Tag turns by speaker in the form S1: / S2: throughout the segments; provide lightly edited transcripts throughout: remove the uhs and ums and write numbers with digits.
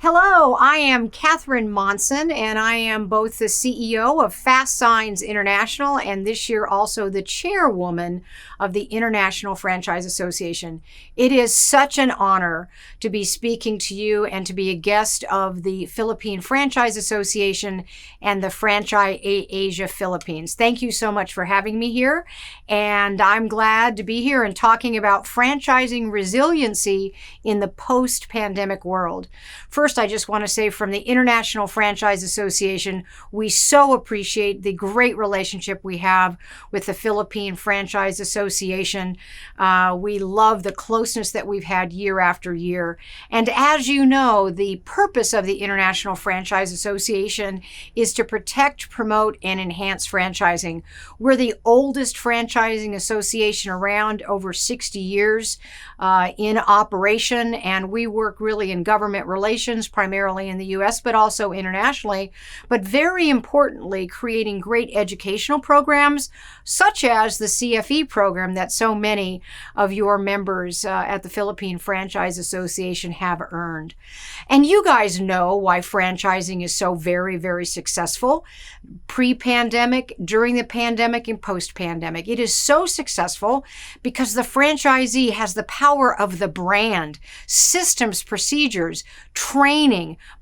S1: Hello, I am Catherine Monson, and I am both the CEO of Fastsigns International and this year also the Chairwoman of the International Franchise Association. It is such an honor to be speaking to you and to be a guest of the Philippine Franchise Association and the Franchise Asia Philippines. Thank you so much for having me here, and I'm glad to be here and talking about franchising resiliency in the post-pandemic world. First, I just want to say from the International Franchise Association, we so appreciate the great relationship we have with the Philippine Franchise Association. We love the closeness that we've had year after year. And as you know, the purpose of the International Franchise Association is to protect, promote, and enhance franchising. We're the oldest franchising association around, over 60 years in operation, and we work really in government relations, primarily in the U.S., but also internationally, but very importantly, creating great educational programs, such as the CFE program that so many of your members at the Philippine Franchise Association have earned. And you guys know why franchising is so very, very successful. Pre-pandemic, during the pandemic, and post-pandemic. It is so successful because the franchisee has the power of the brand, systems, procedures, training,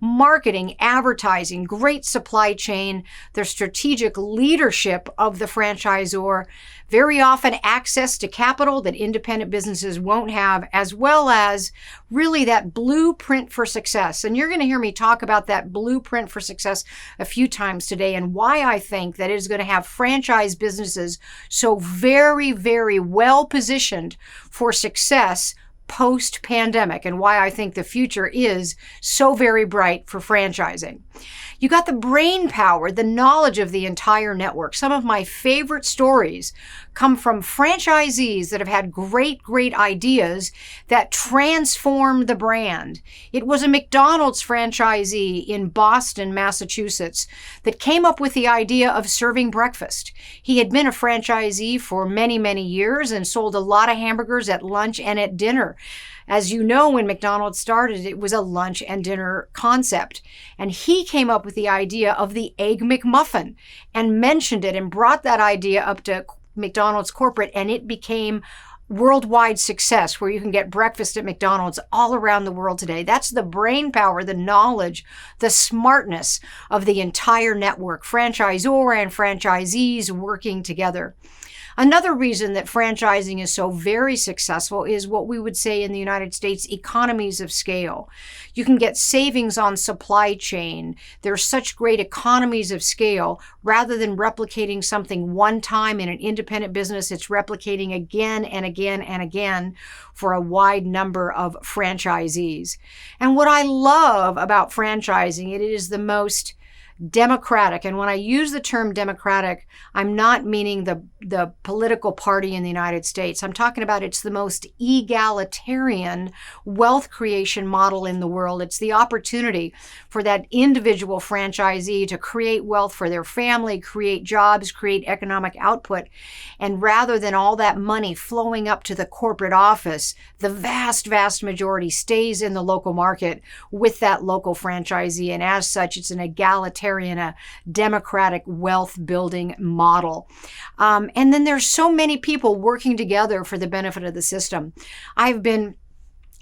S1: marketing, advertising, great supply chain, the strategic leadership of the franchisor, very often access to capital that independent businesses won't have, as well as really that blueprint for success. And you're going to hear me talk about that blueprint for success a few times today and why I think that it is going to have franchise businesses so very, very well positioned for success post-pandemic, and why I think the future is so very bright for franchising. You got the brain power, the knowledge of the entire network. Some of my favorite stories come from franchisees that have had great ideas that transformed the brand. It was a McDonald's franchisee in Boston, Massachusetts, that came up with the idea of serving breakfast. He had been a franchisee for many, many years and sold a lot of hamburgers at lunch and at dinner. As you know, when McDonald's started, it was a lunch and dinner concept. And he came up with the idea of the Egg McMuffin and mentioned it and brought that idea up to McDonald's corporate, and it became worldwide success where you can get breakfast at McDonald's all around the world today. That's the brain power, the knowledge, the smartness of the entire network, franchisor and franchisees working together. Another reason that franchising is so very successful is what we would say in the United States, economies of scale. You can get savings on supply chain. There's such great economies of scale. Rather than replicating something one time in an independent business, it's replicating again and again and again for a wide number of franchisees. And what I love about franchising, it is the most democratic. And when I use the term democratic, I'm not meaning the political party in the United States. I'm talking about it's the most egalitarian wealth creation model in the world. It's the opportunity for that individual franchisee to create wealth for their family, create jobs, create economic output. And rather than all that money flowing up to the corporate office, the vast majority stays in the local market with that local franchisee. And as such, it's an egalitarian, a democratic wealth building model. And then there's so many people working together for the benefit of the system. I've been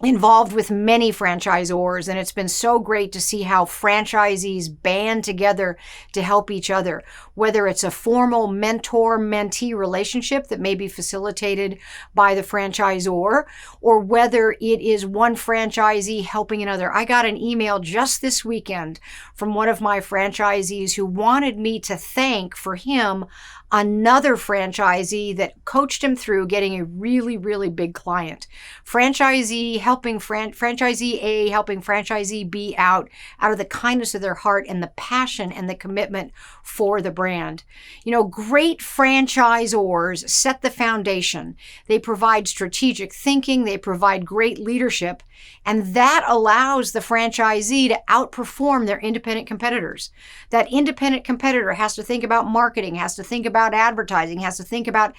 S1: involved with many franchisors, and it's been so great to see how franchisees band together to help each other, whether it's a formal mentor-mentee relationship that may be facilitated by the franchisor, or whether it is one franchisee helping another. I got an email just this weekend from one of my franchisees who wanted me to thank for him another franchisee that coached him through getting a really big client. Franchisee helping franchisee A helping franchisee B out of the kindness of their heart and the passion and the commitment for the brand. You know, great franchisors set the foundation. They provide strategic thinking, they provide great leadership, and that allows the franchisee to outperform their independent competitors. That independent competitor has to think about marketing, has to think about advertising, has to think about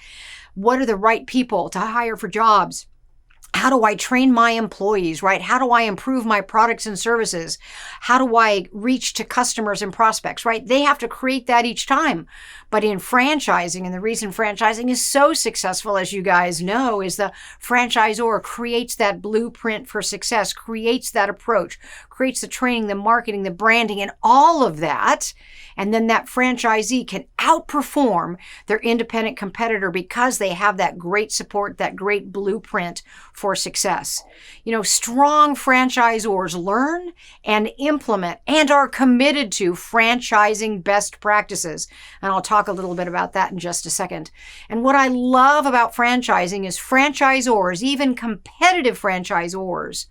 S1: what are the right people to hire for jobs. How do I train my employees, right? How do I improve my products and services? How do I reach to customers and prospects, right? They have to create that each time. But in franchising, and the reason franchising is so successful, as you guys know, is the franchisor creates that blueprint for success, creates that approach, creates the training, the marketing, the branding, and all of that. And then that franchisee can outperform their independent competitor because they have that great support, that great blueprint for success. Strong franchisors learn and implement and are committed to franchising best practices. And I'll talk a little bit about that in just a second. And what I love about franchising is franchisors, even competitive franchisors,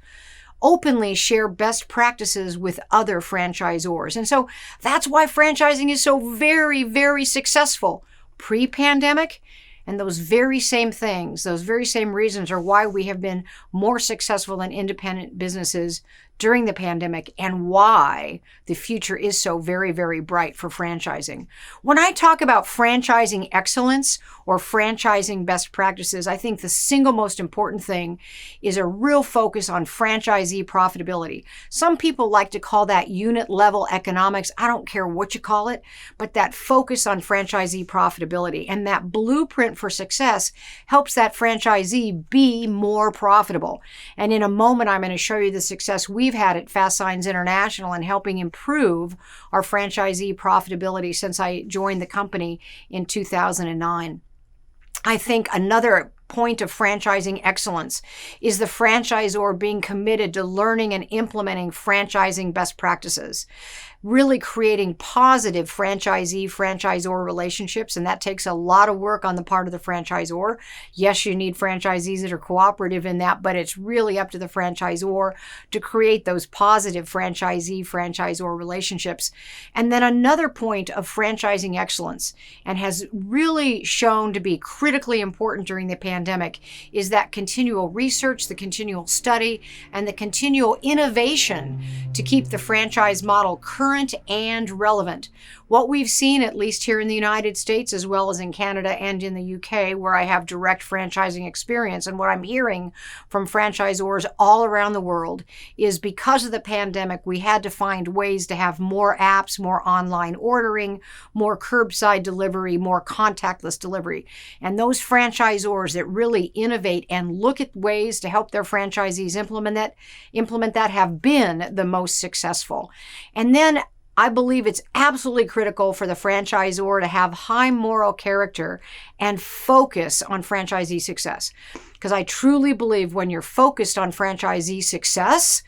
S1: openly share best practices with other franchisors. And so that's why franchising is so very, very successful pre-pandemic. And those very same things, those very same reasons are why we have been more successful than independent businesses during the pandemic, and why the future is so very, very bright for franchising. When I talk about franchising excellence or franchising best practices, I think the single most important thing is a real focus on franchisee profitability. Some people like to call that unit level economics. I don't care what you call it, but that focus on franchisee profitability and that blueprint for success helps that franchisee be more profitable. And in a moment, I'm going to show you the success we've had at Fastsigns International in helping improve our franchisee profitability since I joined the company in 2009. I think another point of franchising excellence is the franchisor being committed to learning and implementing franchising best practices, really creating positive franchisee-franchisor relationships. And that takes a lot of work on the part of the franchisor. Yes, you need franchisees that are cooperative in that, but it's really up to the franchisor to create those positive franchisee-franchisor relationships. And then another point of franchising excellence, and has really shown to be critically important during the pandemic, is that continual research, the continual study, and the continual innovation to keep the franchise model current and relevant. What we've seen, at least here in the United States, as well as in Canada and in the UK, where I have direct franchising experience, and what I'm hearing from franchisors all around the world, is because of the pandemic, we had to find ways to have more apps, more online ordering, more curbside delivery, more contactless delivery. And those franchisors that really innovate and look at ways to help their franchisees implement that have been the most successful. And then I believe it's absolutely critical for the franchisor to have high moral character and focus on franchisee success. Because I truly believe when you're focused on franchisee success,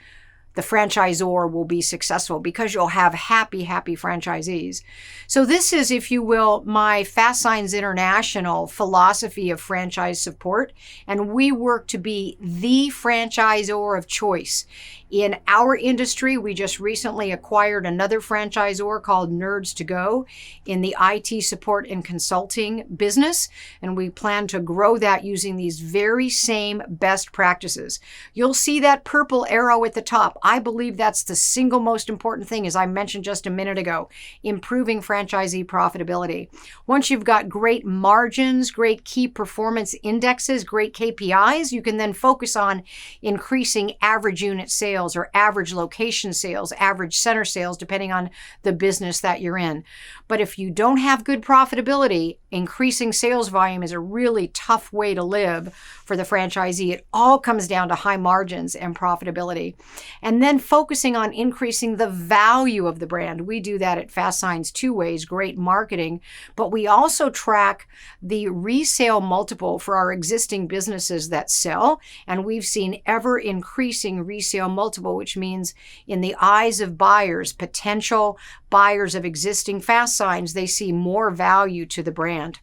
S1: the franchisor will be successful because you'll have happy franchisees. So this is, if you will, my Fastsigns International philosophy of franchise support. And we work to be the franchisor of choice. In our industry, we just recently acquired another franchisor called Nerds to Go in the IT support and consulting business, and we plan to grow that using these very same best practices. You'll see that purple arrow at the top. I believe that's the single most important thing, as I mentioned just a minute ago, improving franchisee profitability. Once you've got great margins, great key performance indexes, great KPIs, you can then focus on increasing average unit sales or average location sales, average center sales, depending on the business that you're in. But if you don't have good profitability, increasing sales volume is a really tough way to live for the franchisee. It all comes down to high margins and profitability. And then focusing on increasing the value of the brand. We do that at Fastsigns two ways: great marketing, but we also track the resale multiple for our existing businesses that sell. And we've seen ever increasing resale multiple, which means in the eyes of buyers, potential buyers of existing Fastsigns, they see more value to the brand.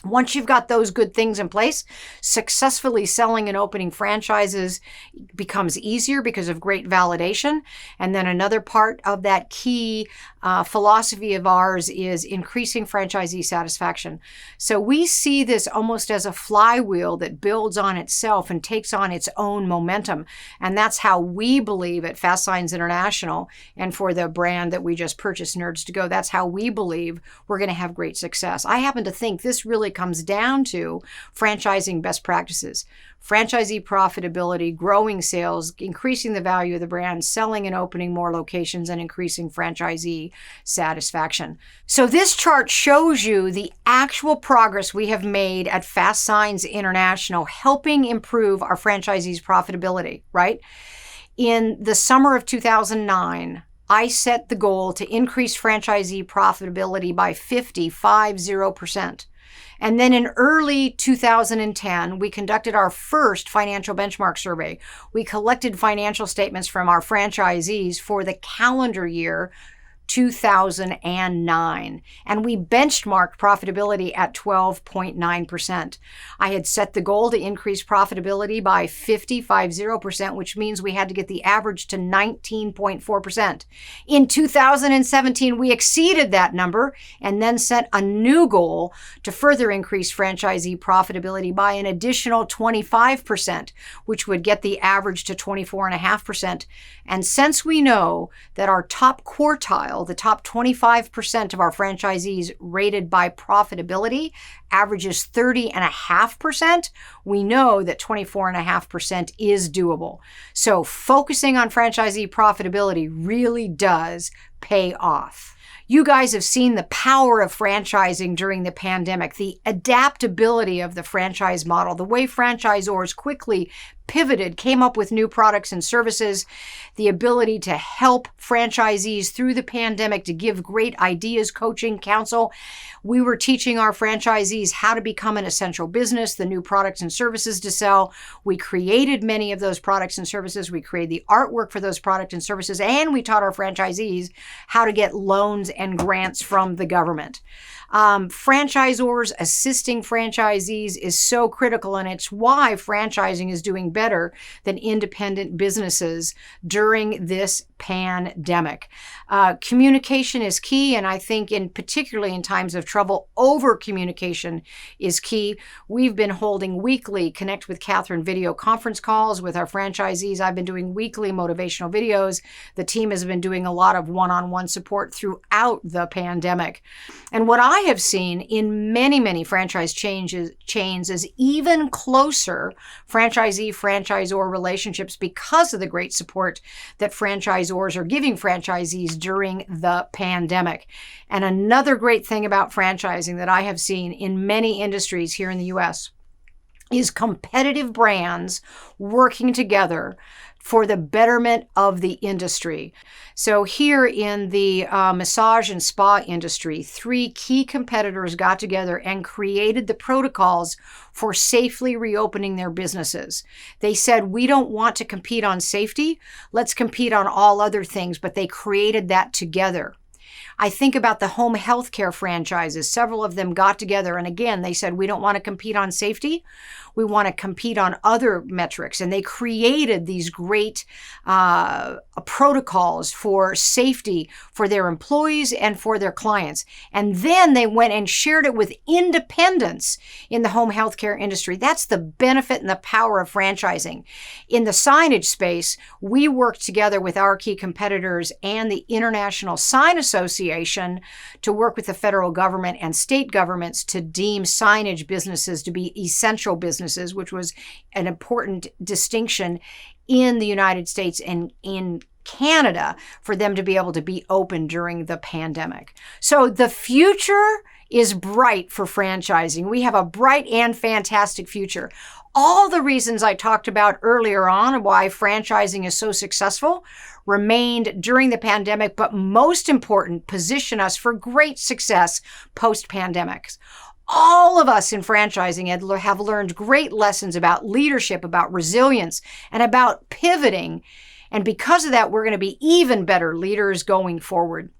S1: Once you've got those good things in place, successfully selling and opening franchises becomes easier because of great validation. And then another part of that key philosophy of ours is increasing franchisee satisfaction. So we see this almost as a flywheel that builds on itself and takes on its own momentum. And that's how we believe at Fastsigns International, and for the brand that we just purchased, Nerds to Go, that's how we believe we're going to have great success. I happen to think this really really comes down to franchising best practices. Franchisee profitability, growing sales, increasing the value of the brand, selling and opening more locations, and increasing franchisee satisfaction. So this chart shows you the actual progress we have made at Fastsigns International, helping improve our franchisees' profitability, right? In the summer of 2009, I set the goal to increase franchisee profitability by 50%. And then in early 2010, we conducted our first financial benchmark survey. We collected financial statements from our franchisees for the calendar year 2009, and we benchmarked profitability at 12.9%. I had set the goal to increase profitability by 50%, which means we had to get the average to 19.4%. In 2017, we exceeded that number and then set a new goal to further increase franchisee profitability by an additional 25%, which would get the average to 24.5%. And since we know that our top quartile, the top 25% of our franchisees rated by profitability averages 30.5%, we know that 24.5% is doable. So focusing on franchisee profitability really does pay off. You guys have seen the power of franchising during the pandemic, the adaptability of the franchise model, the way franchisors quickly pivoted, came up with new products and services, the ability to help franchisees through the pandemic, to give great ideas, coaching, counsel. We were teaching our franchisees how to become an essential business, the new products and services to sell. We created many of those products and services. We created the artwork for those products and services, and we taught our franchisees how to get loans and grants from the government. Franchisors assisting franchisees is so critical, and it's why franchising is doing better than independent businesses during this pandemic. Communication is key, and I think particularly in times of trouble, over communication is key. We've been holding weekly Connect with Catherine video conference calls with our franchisees. I've been doing weekly motivational videos. The team has been doing a lot of one-on-one support throughout the pandemic. And what I have seen in many franchise chains is even closer franchisee-franchisor relationships because of the great support that franchisors are giving franchisees during the pandemic. And another great thing about franchising that I have seen in many industries here in the U.S. is competitive brands working together for the betterment of the industry. So here in the massage and spa industry, 3 key competitors got together and created the protocols for safely reopening their businesses. They said, we don't want to compete on safety, let's compete on all other things, but they created that together. I think about the home healthcare franchises. Several of them got together, and again, they said, we don't want to compete on safety. We want to compete on other metrics. And they created these great protocols for safety for their employees and for their clients. And then they went and shared it with independents in the home healthcare industry. That's the benefit and the power of franchising. In the signage space, we worked together with our key competitors and the International Sign Association to work with the federal government and state governments to deem signage businesses to be essential businesses, which was an important distinction in the United States and in Canada for them to be able to be open during the pandemic. So the future is bright for franchising. We have a bright and fantastic future. All the reasons I talked about earlier on why franchising is so successful remained during the pandemic, but most important, position us for great success post-pandemic. All of us in franchising have learned great lessons about leadership, about resilience, and about pivoting. And because of that, we're going to be even better leaders going forward.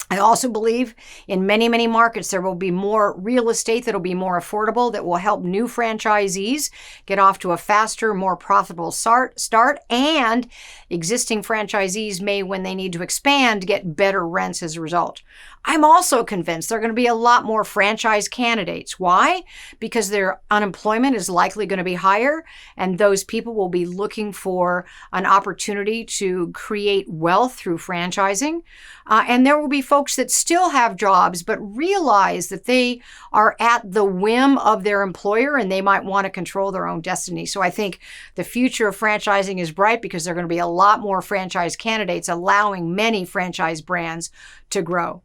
S1: I also believe in many markets, there will be more real estate that will be more affordable, that will help new franchisees get off to a faster, more profitable start, and existing franchisees may, when they need to expand, get better rents as a result. I'm also convinced there are going to be a lot more franchise candidates. Why? Because their unemployment is likely going to be higher, and those people will be looking for an opportunity to create wealth through franchising. And there will be folks folks that still have jobs but realize that they are at the whim of their employer and they might want to control their own destiny. So I think the future of franchising is bright because there are going to be a lot more franchise candidates, allowing many franchise brands to grow.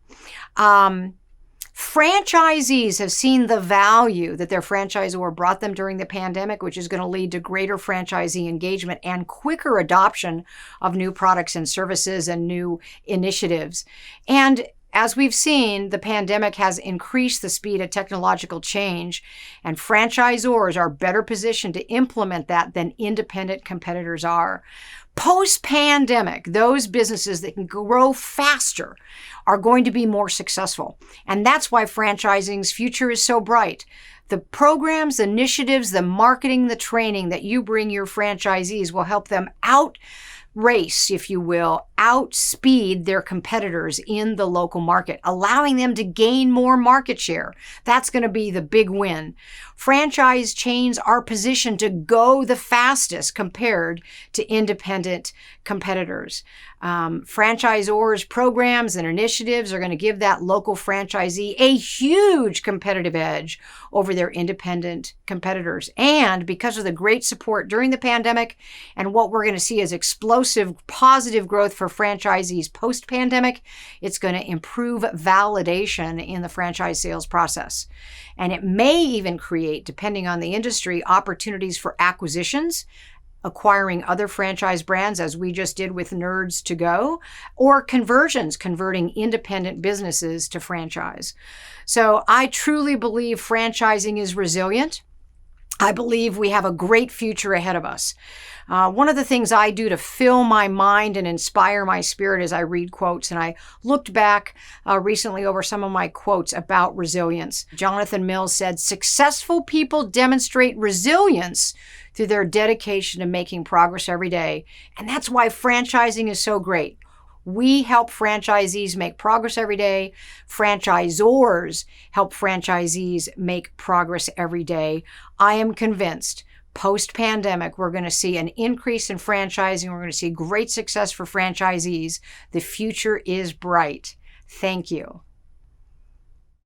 S1: Franchisees have seen the value that their franchisor brought them during the pandemic, which is going to lead to greater franchisee engagement and quicker adoption of new products and services and new initiatives. And as we've seen, the pandemic has increased the speed of technological change, and franchisors are better positioned to implement that than independent competitors are. Post-pandemic, those businesses that can grow faster are going to be more successful. And that's why franchising's future is so bright. The programs, initiatives, the marketing, the training that you bring your franchisees will help them outrace, if you will, outspeed their competitors in the local market, allowing them to gain more market share. That's going to be the big win. Franchise chains are positioned to go the fastest compared to independent competitors. Franchisors' programs and initiatives are going to give that local franchisee a huge competitive edge over their independent competitors. And because of the great support during the pandemic and what we're going to see as explosive positive growth for franchisees post-pandemic, it's going to improve validation in the franchise sales process. And it may even create, depending on the industry, opportunities for acquisitions, acquiring other franchise brands, as we just did with Nerds to Go, or conversions, converting independent businesses to franchise. So I truly believe franchising is resilient. I believe we have a great future ahead of us. One of the things I do to fill my mind and inspire my spirit is I read quotes, and I looked back recently over some of my quotes about resilience. Jonathan Mills said, "Successful people demonstrate resilience through their dedication to making progress every day." And that's why franchising is so great. We help franchisees make progress every day. Franchisors help franchisees make progress every day. I am convinced post-pandemic, we're going to see an increase in franchising. We're going to see great success for franchisees. The future is bright. Thank you.